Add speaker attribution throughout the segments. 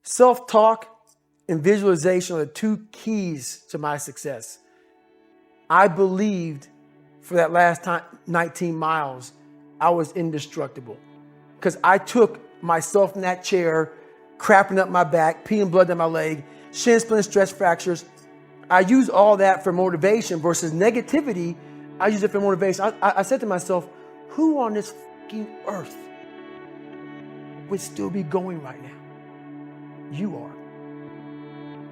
Speaker 1: Self-talk and visualization are the two keys to my success. I believed for that last 19 miles, I was indestructible because I took myself in that chair, crapping up my back, peeing blood down my leg, shin splint, stress fractures. I use all that for motivation versus negativity. I use it for motivation. I said to myself, who on this fucking earth would still be going right now? You are.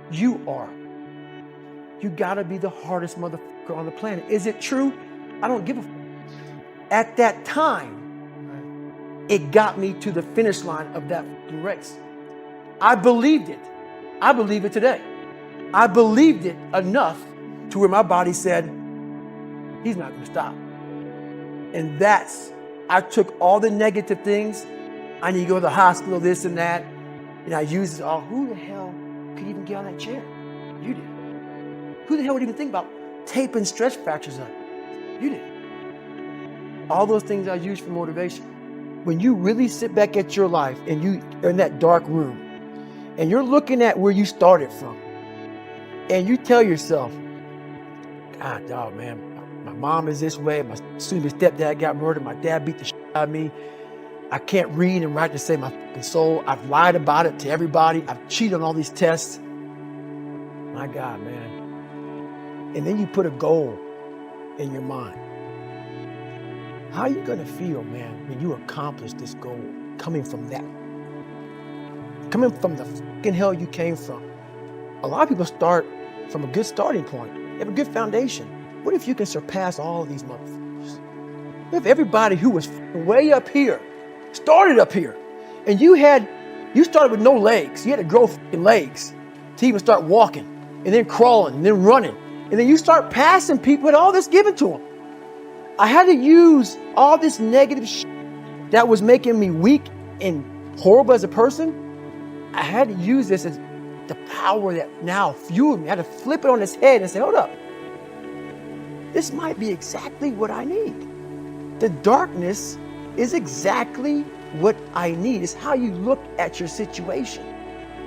Speaker 1: You are. You gotta be the hardest motherfucker on the planet. Is it true? I don't give a fuck. At that time, it got me to the finish line of that fucking race. I believed it. I believe it today. I believed it enough to where my body said, he's not gonna stop. And I took all the negative things. I need to go to the hospital, this and that. And I used it all. Who the hell could even get on that chair? You did. Who the hell would even think about taping stress fractures up? You did. All those things I use for motivation. When you really sit back at your life and you are in that dark room and you're looking at where you started from and you tell yourself, God, dog, man, my mom is this way. My soon-to-be stepdad got murdered. My dad beat the shit out of me. I can't read and write to save my fucking soul. I've lied about it to everybody. I've cheated on all these tests. My God, man. And then you put a goal in your mind. How are you going to feel, man, when you accomplish this goal coming from that? Coming from the fucking hell you came from. A lot of people start from a good starting point. They have a good foundation. What if you can surpass all of these motherfuckers? What if everybody who was way up here started up here, and you started with no legs. You had to grow fucking legs to even start walking, and then crawling, and then running, and then you start passing people with all this given to them. I had to use all this negative shit that was making me weak and horrible as a person. I had to use this as the power that now fueled me. I had to flip it on its head and say, hold up. This might be exactly what I need. The darkness is exactly what I need. It's how you look at your situation.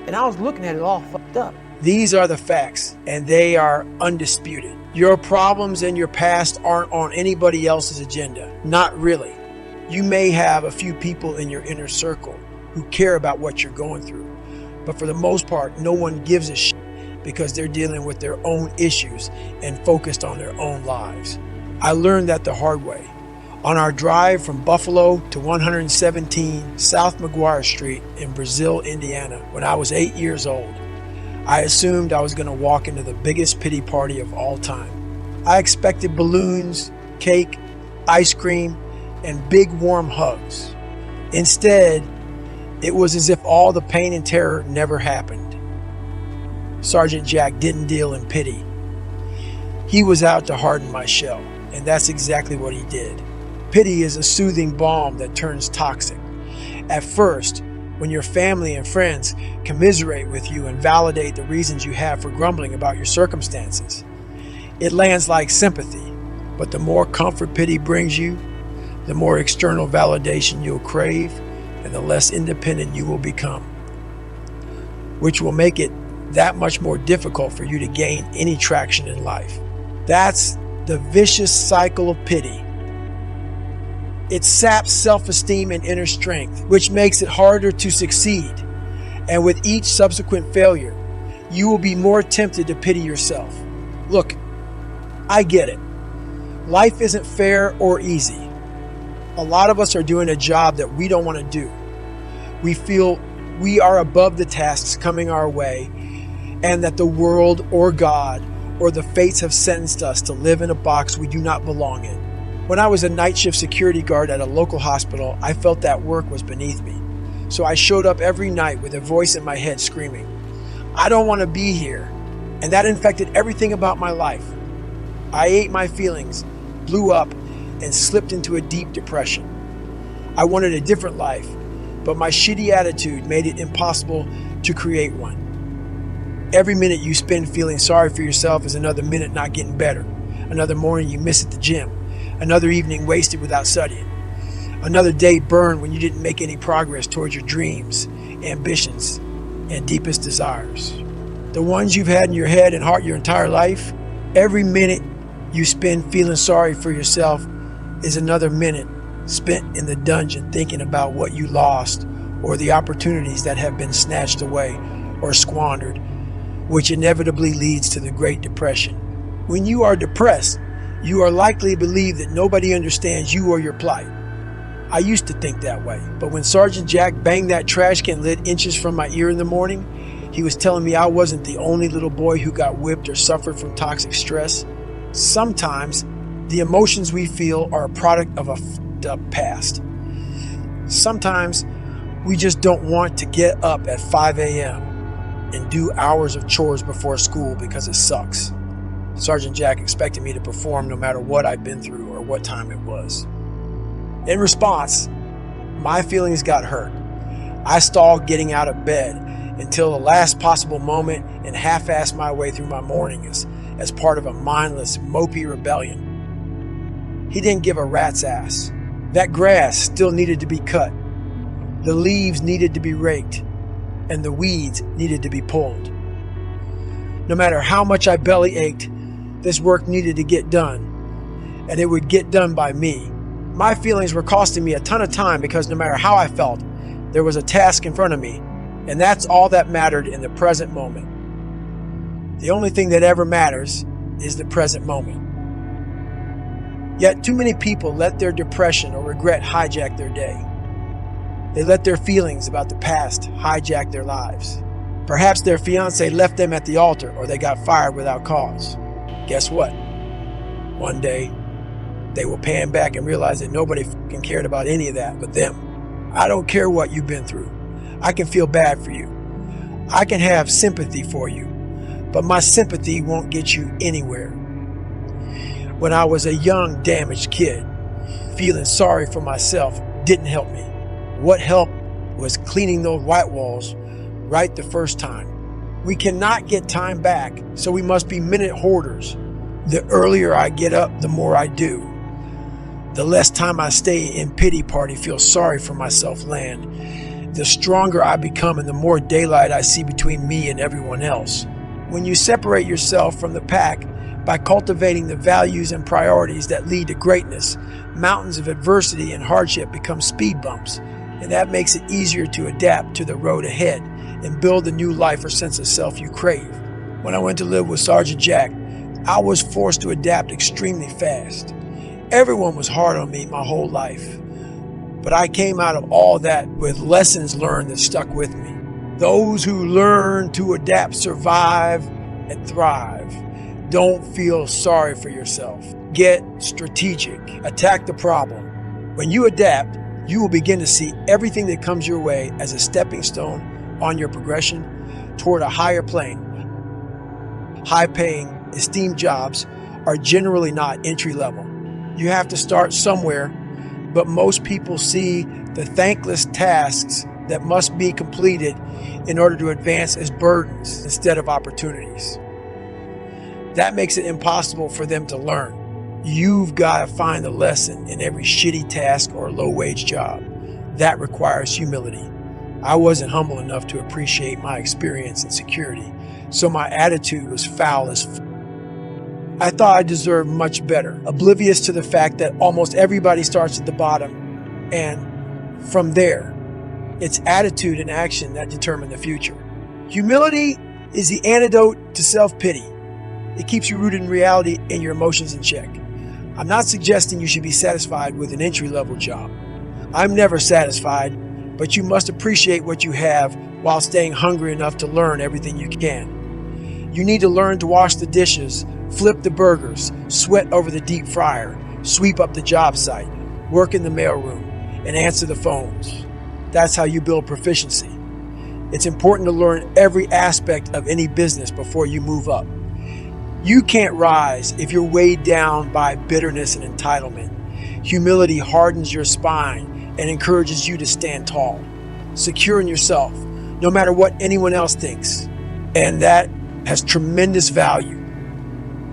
Speaker 1: And I was looking at it all fucked up. These are the facts, and they are undisputed. Your problems and your past aren't on anybody else's agenda. Not really. You may have a few people in your inner circle who care about what you're going through. But for the most part, no one gives a shit because they're dealing with their own issues and focused on their own lives. I learned that the hard way. On our drive from Buffalo to 117 South McGuire Street in Brazil, Indiana, when I was 8 years old, I assumed I was going to walk into the biggest pity party of all time. I expected balloons, cake, ice cream, and big warm hugs. Instead, it was as if all the pain and terror never happened. Sergeant Jack didn't deal in pity. He was out to harden my shell, and that's exactly what he did. Pity is a soothing balm that turns toxic. At first, when your family and friends commiserate with you and validate the reasons you have for grumbling about your circumstances, it lands like sympathy. But the more comfort pity brings you, the more external validation you'll crave, and the less independent you will become, which will make it that much more difficult for you to gain any traction in life. That's the vicious cycle of pity. It saps self-esteem and inner strength, which makes it harder to succeed. And with each subsequent failure, you will be more tempted to pity yourself. Look, I get it. Life isn't fair or easy. A lot of us are doing a job that we don't want to do. We feel we are above the tasks coming our way, and that the world or God or the fates have sentenced us to live in a box we do not belong in. When I was a night shift security guard at a local hospital, I felt that work was beneath me. So I showed up every night with a voice in my head screaming, I don't want to be here. And that infected everything about my life. I ate my feelings, blew up, and slipped into a deep depression. I wanted a different life, but my shitty attitude made it impossible to create one. Every minute you spend feeling sorry for yourself is another minute not getting better. Another morning you miss at the gym. Another evening wasted without studying. Another day burned when you didn't make any progress towards your dreams, ambitions, and deepest desires. The ones you've had in your head and heart your entire life. Every minute you spend feeling sorry for yourself is another minute spent in the dungeon thinking about what you lost or the opportunities that have been snatched away or squandered, which inevitably leads to the Great Depression. When you are depressed, you are likely to believe that nobody understands you or your plight. I used to think that way, but when Sergeant Jack banged that trash can lid inches from my ear in the morning, he was telling me I wasn't the only little boy who got whipped or suffered from toxic stress. Sometimes the emotions we feel are a product of a fucked up past. Sometimes we just don't want to get up at 5 a.m. and do hours of chores before school because it sucks. Sergeant Jack expected me to perform no matter what I'd been through or what time it was. In response, my feelings got hurt. I stalled getting out of bed until the last possible moment and half-assed my way through my mornings as part of a mindless, mopey rebellion. He didn't give a rat's ass. That grass still needed to be cut. The leaves needed to be raked, and the weeds needed to be pulled. No matter how much I belly ached, this work needed to get done, and it would get done by me. My feelings were costing me a ton of time because no matter how I felt, there was a task in front of me, and that's all that mattered in the present moment. The only thing that ever matters is the present moment. Yet too many people let their depression or regret hijack their day. They let their feelings about the past hijack their lives. Perhaps their fiance left them at the altar or they got fired without cause. Guess what? One day, they will pan back and realize that nobody fucking cared about any of that but them. I don't care what you've been through. I can feel bad for you. I can have sympathy for you, but my sympathy won't get you anywhere. When I was a young, damaged kid, feeling sorry for myself didn't help me. What helped was cleaning those white walls right the first time. We cannot get time back, so we must be minute hoarders. The earlier I get up, the more I do. The less time I stay in pity party, feel sorry for myself land. The stronger I become and the more daylight I see between me and everyone else. When you separate yourself from the pack by cultivating the values and priorities that lead to greatness, mountains of adversity and hardship become speed bumps, and that makes it easier to adapt to the road ahead and build the new life or sense of self you crave. When I went to live with Sergeant Jack, I was forced to adapt extremely fast. Everyone was hard on me my whole life, but I came out of all that with lessons learned that stuck with me. Those who learn to adapt survive and thrive. Don't feel sorry for yourself. Get strategic. Attack the problem. When you adapt, you will begin to see everything that comes your way as a stepping stone on your progression toward a higher plane. High-paying, esteemed jobs are generally not entry-level. You have to start somewhere, but most people see the thankless tasks that must be completed in order to advance as burdens instead of opportunities. That makes it impossible for them to learn. You've got to find the lesson in every shitty task or low-wage job. That requires humility. I wasn't humble enough to appreciate my experience and security, so my attitude was foul as f***. I thought I deserved much better, oblivious to the fact that almost everybody starts at the bottom, and from there, it's attitude and action that determine the future. Humility is the antidote to self-pity. It keeps you rooted in reality and your emotions in check. I'm not suggesting you should be satisfied with an entry-level job. I'm never satisfied, but you must appreciate what you have while staying hungry enough to learn everything you can. You need to learn to wash the dishes, flip the burgers, sweat over the deep fryer, sweep up the job site, work in the mailroom, and answer the phones. That's how you build proficiency. It's important to learn every aspect of any business before you move up. You can't rise if you're weighed down by bitterness and entitlement. Humility hardens your spine and encourages you to stand tall, secure in yourself, no matter what anyone else thinks. And that has tremendous value.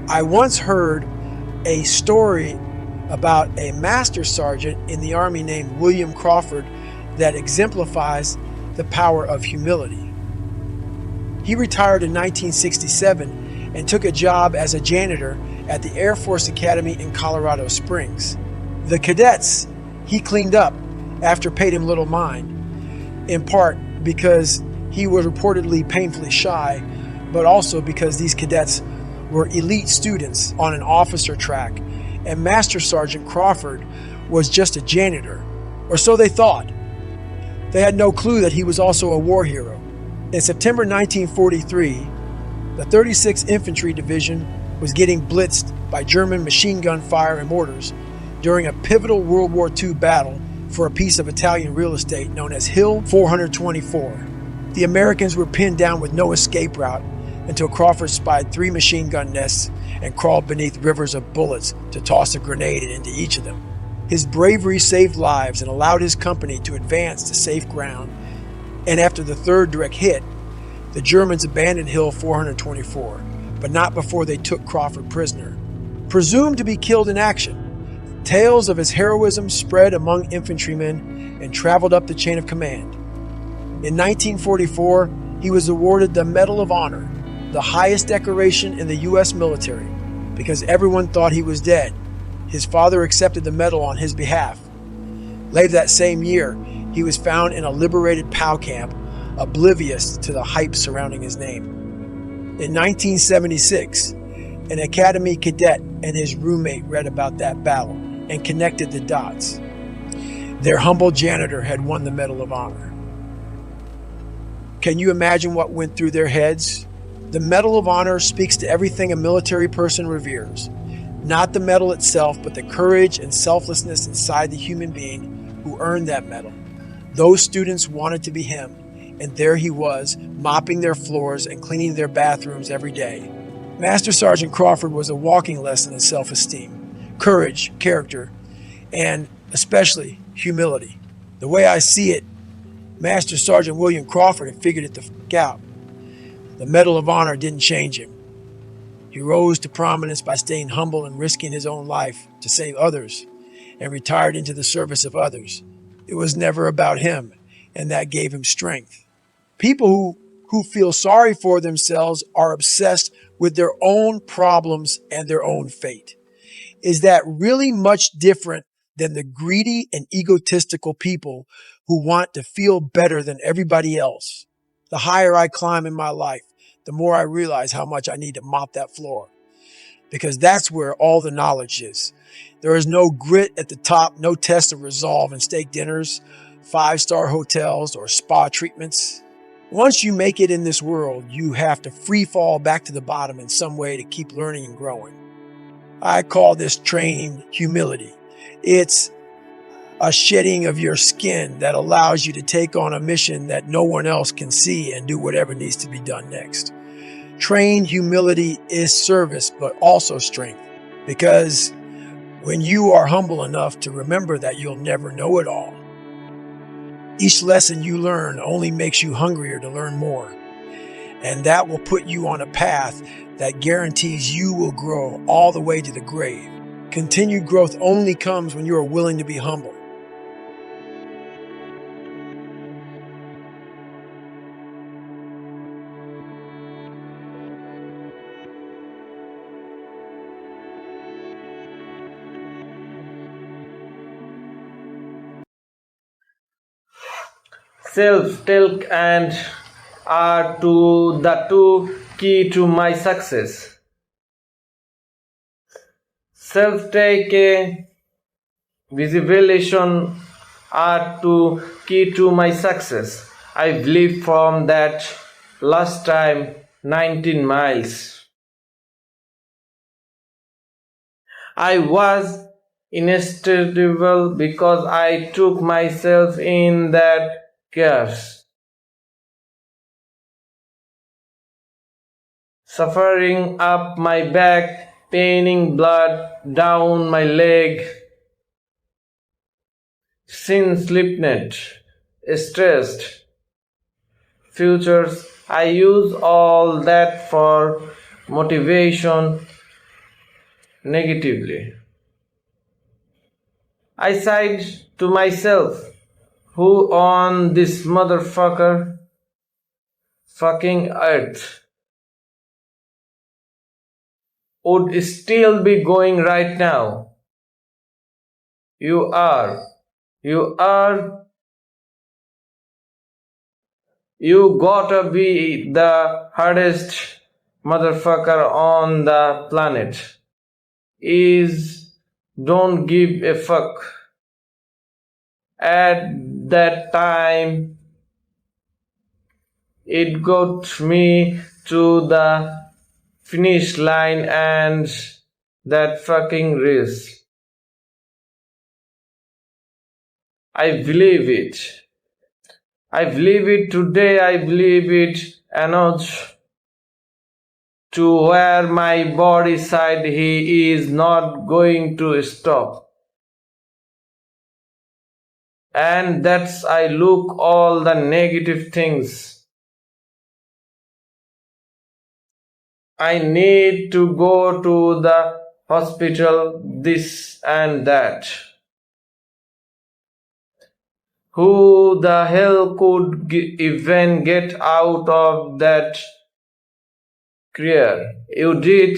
Speaker 1: I once heard a story about a master sergeant in the Army named William Crawford that exemplifies the power of humility. He retired in 1967 and took a job as a janitor at the Air Force Academy in Colorado Springs. The cadets he cleaned up after paid him little mind, in part because he was reportedly painfully shy, but also because these cadets were elite students on an officer track, and Master Sergeant Crawford was just a janitor, or so they thought. They had no clue that he was also a war hero. In September 1943, the 36th Infantry Division was getting blitzed by German machine gun fire and mortars during a pivotal World War II battle for a piece of Italian real estate known as Hill 424. The Americans were pinned down with no escape route until Crawford spied 3 machine gun nests and crawled beneath rivers of bullets to toss a grenade into each of them. His bravery saved lives and allowed his company to advance to safe ground, and after the 3rd direct hit, the Germans abandoned Hill 424, but not before they took Crawford prisoner. Presumed to be killed in action, tales of his heroism spread among infantrymen and traveled up the chain of command. In 1944, he was awarded the Medal of Honor, the highest decoration in the U.S. military, because everyone thought he was dead. His father accepted the medal on his behalf. Later that same year, he was found in a liberated POW camp, oblivious to the hype surrounding his name. In 1976, an Academy cadet and his roommate read about that battle and connected the dots. Their humble janitor had won the Medal of Honor. Can you imagine what went through their heads? The Medal of Honor speaks to everything a military person reveres. Not the medal itself, but the courage and selflessness inside the human being who earned that medal. Those students wanted to be him, and there he was, mopping their floors and cleaning their bathrooms every day. Master Sergeant Crawford was a walking lesson in self-esteem, courage, character, and especially humility. The way I see it, Master Sergeant William Crawford had figured it the f*** out. The Medal of Honor didn't change him. He rose to prominence by staying humble and risking his own life to save others, and retired into the service of others. It was never about him, and that gave him strength. People who feel sorry for themselves are obsessed with their own problems and their own fate. Is that really much different than the greedy and egotistical people who want to feel better than everybody else? The higher I climb in my life, the more I realize how much I need to mop that floor, because that's where all the knowledge is. There is no grit at the top, no test of resolve in steak dinners, 5-star hotels, or spa treatments. Once you make it in this world, you have to free fall back to the bottom in some way to keep learning and growing. I call this training humility. It's a shedding of your skin that allows you to take on a mission that no one else can see and do whatever needs to be done next. Trained humility is service, but also strength, because when you are humble enough to remember that you'll never know it all, each lesson you learn only makes you hungrier to learn more, and that will put you on a path that guarantees you will grow all the way to the grave. Continued growth only comes when you are willing to be humble.
Speaker 2: Self-talk and are the two key to my success. Self-talk visualization are two key to my success. I believe from that last time 19 miles. I was inestable because I took myself in that cares. Suffering up my back, paining blood down my leg, sin sleepnet, stressed, futures. I use all that for motivation negatively. I sighed to myself, who on this motherfucker? fucking earth would still be going right now. You are. You are. You gotta be the hardest motherfucker on the planet. Is don't give a fuck. At that time, it got me to the finish line and that fucking race. I believe it. I believe it today. I believe it enough to where my body said he is not going to stop. And that's I look all the negative things. I need to go to the hospital, this and that. Who the hell could even get out of that career? You did.